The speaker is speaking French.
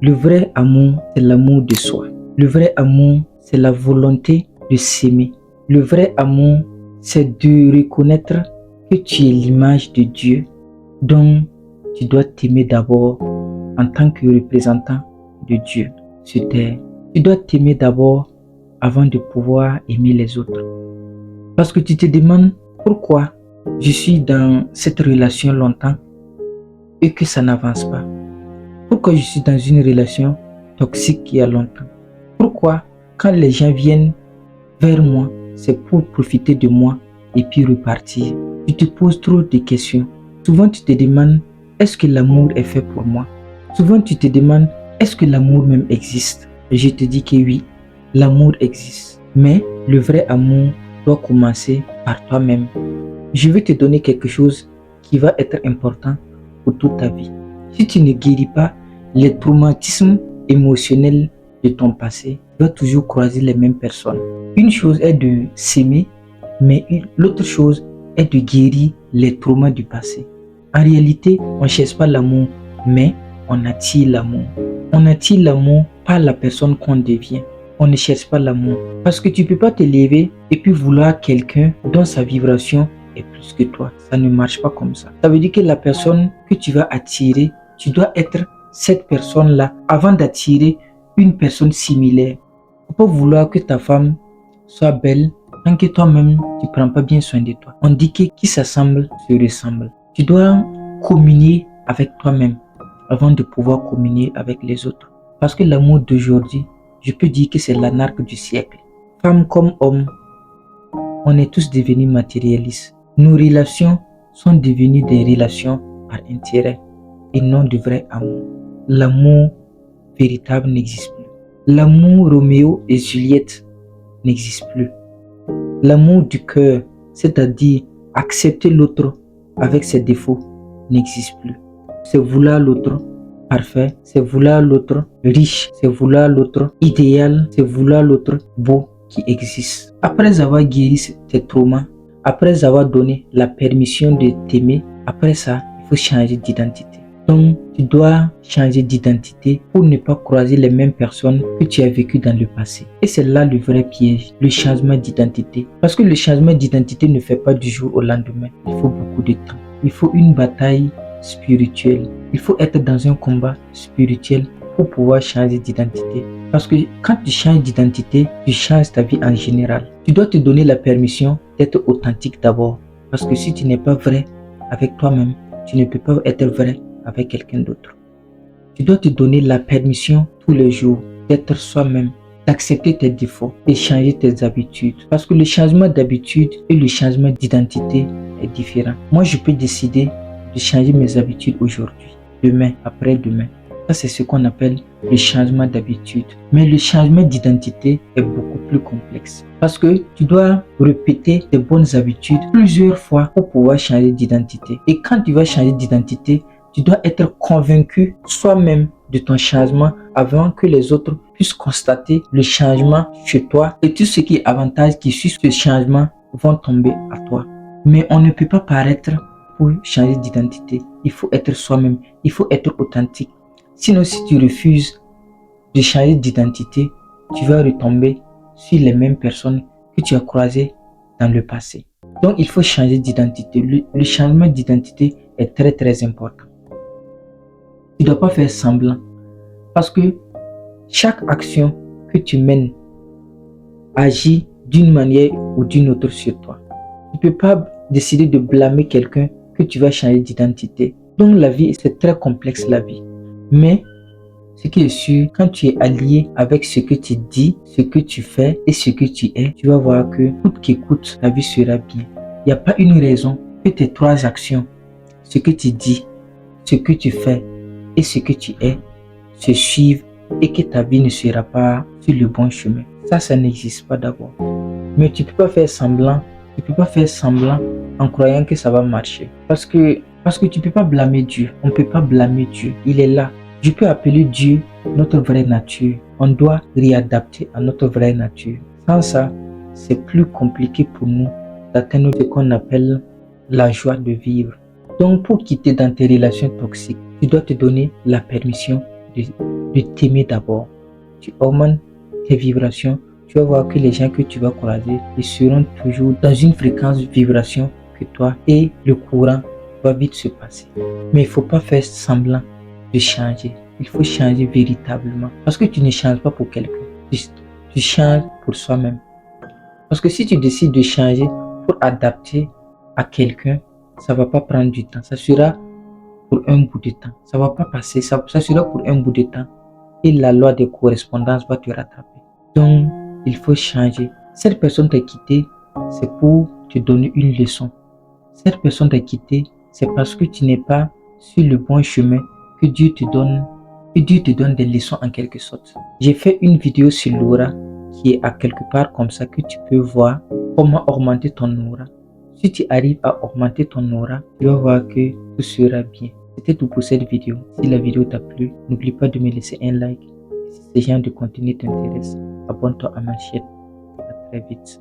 Le vrai amour, c'est l'amour de soi. Le vrai amour, c'est la volonté de s'aimer. Le vrai amour, c'est de reconnaître que tu es l'image de Dieu, donc tu dois t'aimer d'abord en tant que représentant de Dieu sur terre. Tu dois t'aimer d'abord avant de pouvoir aimer les autres. Parce que tu te demandes pourquoi je suis dans cette relation longtemps et que ça n'avance pas. Pourquoi je suis dans une relation toxique il y a longtemps. Pourquoi quand les gens viennent vers moi, c'est pour profiter de moi et puis repartir. Tu te poses trop de questions. Souvent tu te demandes, est-ce que l'amour est fait pour moi? Souvent tu te demandes, est-ce que l'amour même existe? Et je te dis que oui, l'amour existe. Mais le vrai amour doit commencer par toi-même. Je vais te donner quelque chose qui va être important pour toute ta vie. Si tu ne guéris pas les traumatismes émotionnels de ton passé, tu vas toujours croiser les mêmes personnes. Une chose est de s'aimer, mais l'autre chose est de guérir les traumas du passé. En réalité, on ne cherche pas l'amour, mais on attire l'amour. On attire l'amour par la personne qu'on devient. On ne cherche pas l'amour. Parce que tu ne peux pas te lever et puis vouloir quelqu'un dont sa vibration est plus que toi. Ça ne marche pas comme ça. Ça veut dire que la personne que tu vas attirer, tu dois être cette personne-là avant d'attirer une personne similaire. Il ne faut pas vouloir que ta femme soit belle tant que toi-même tu ne prends pas bien soin de toi. On dit que qui s'assemble se ressemble. Tu dois communier avec toi-même avant de pouvoir communier avec les autres. Parce que l'amour d'aujourd'hui, je peux dire que c'est l'anarque du siècle. Femme comme homme, on est tous devenus matérialistes. Nos relations sont devenues des relations par intérêt et non de vrai amour. L'amour véritable n'existe plus. L'amour Roméo et Juliette n'existe plus. L'amour du cœur, c'est-à-dire accepter l'autre avec ses défauts, n'existe plus. C'est vouloir l'autre parfait, c'est vouloir l'autre riche, c'est vouloir l'autre idéal, c'est vouloir l'autre beau qui existe. Après avoir guéri tes traumas, après avoir donné la permission de t'aimer, après ça, il faut changer d'identité. Donc, tu dois changer d'identité pour ne pas croiser les mêmes personnes que tu as vécues dans le passé. Et c'est là le vrai piège, le changement d'identité. Parce que le changement d'identité ne fait pas du jour au lendemain. Il faut beaucoup de temps. Il faut une bataille spirituelle. Il faut être dans un combat spirituel pour pouvoir changer d'identité. Parce que quand tu changes d'identité, tu changes ta vie en général. Tu dois te donner la permission d'être authentique d'abord. Parce que si tu n'es pas vrai avec toi-même, tu ne peux pas être vrai avec quelqu'un d'autre. Tu dois te donner la permission tous les jours d'être soi-même, d'accepter tes défauts et changer tes habitudes. Parce que le changement d'habitude et le changement d'identité est différent. Moi, je peux décider de changer mes habitudes aujourd'hui, demain, après-demain. Ça, c'est ce qu'on appelle le changement d'habitude. Mais le changement d'identité est beaucoup plus complexe. Parce que tu dois répéter tes bonnes habitudes plusieurs fois pour pouvoir changer d'identité. Et quand tu vas changer d'identité, tu dois être convaincu soi-même de ton changement avant que les autres puissent constater le changement chez toi. Et tout ce qui est avantage qui suit ce changement vont tomber à toi. Mais on ne peut pas paraître pour changer d'identité. Il faut être soi-même. Il faut être authentique. Sinon, si tu refuses de changer d'identité, tu vas retomber sur les mêmes personnes que tu as croisées dans le passé. Donc, il faut changer d'identité. Le changement d'identité est très très important. Tu ne dois pas faire semblant. Parce que chaque action que tu mènes agit d'une manière ou d'une autre sur toi. Tu ne peux pas décider de blâmer quelqu'un que tu vas changer d'identité. Donc, la vie, c'est très complexe, la vie. Mais ce qui est sûr, quand tu es allié avec ce que tu dis, ce que tu fais et ce que tu es, tu vas voir que coûte que coûte, ta vie sera bien. Il n'y a pas une raison que tes trois actions, ce que tu dis, ce que tu fais et ce que tu es, se suivent et que ta vie ne sera pas sur le bon chemin. Ça n'existe pas d'abord. Mais tu ne peux pas faire semblant. Tu ne peux pas faire semblant en croyant que ça va marcher. Parce que tu ne peux pas blâmer Dieu. On ne peut pas blâmer Dieu. Il est là. Je peux appeler Dieu notre vraie nature. On doit réadapter à notre vraie nature. Sans ça, c'est plus compliqué pour nous d'atteindre ce qu'on appelle la joie de vivre. Donc, pour quitter dans tes relations toxiques, tu dois te donner la permission de t'aimer d'abord. Tu augmentes tes vibrations, tu vas voir que les gens que tu vas croiser, ils seront toujours dans une fréquence de vibration que toi et le courant va vite se passer. Mais il ne faut pas faire semblant de changer. Il faut changer véritablement. Parce que tu ne changes pas pour quelqu'un. Tu changes pour soi-même. Parce que si tu décides de changer pour adapter à quelqu'un, ça ne va pas prendre du temps. Ça sera pour un bout de temps. Ça ne va pas passer. Ça sera pour un bout de temps. Et la loi de correspondance va te rattraper. Donc, il faut changer. Cette personne t'a quitté, c'est pour te donner une leçon. Cette personne t'a quitté, c'est parce que tu n'es pas sur le bon chemin que Dieu te donne des leçons en quelque sorte. J'ai fait une vidéo sur l'aura qui est à quelque part comme ça que tu peux voir comment augmenter ton aura. Si tu arrives à augmenter ton aura, tu vas voir que tout sera bien. C'était tout pour cette vidéo. Si la vidéo t'a plu, n'oublie pas de me laisser un like. Si ce genre de contenu t'intéresse, abonne-toi à ma chaîne. À très vite.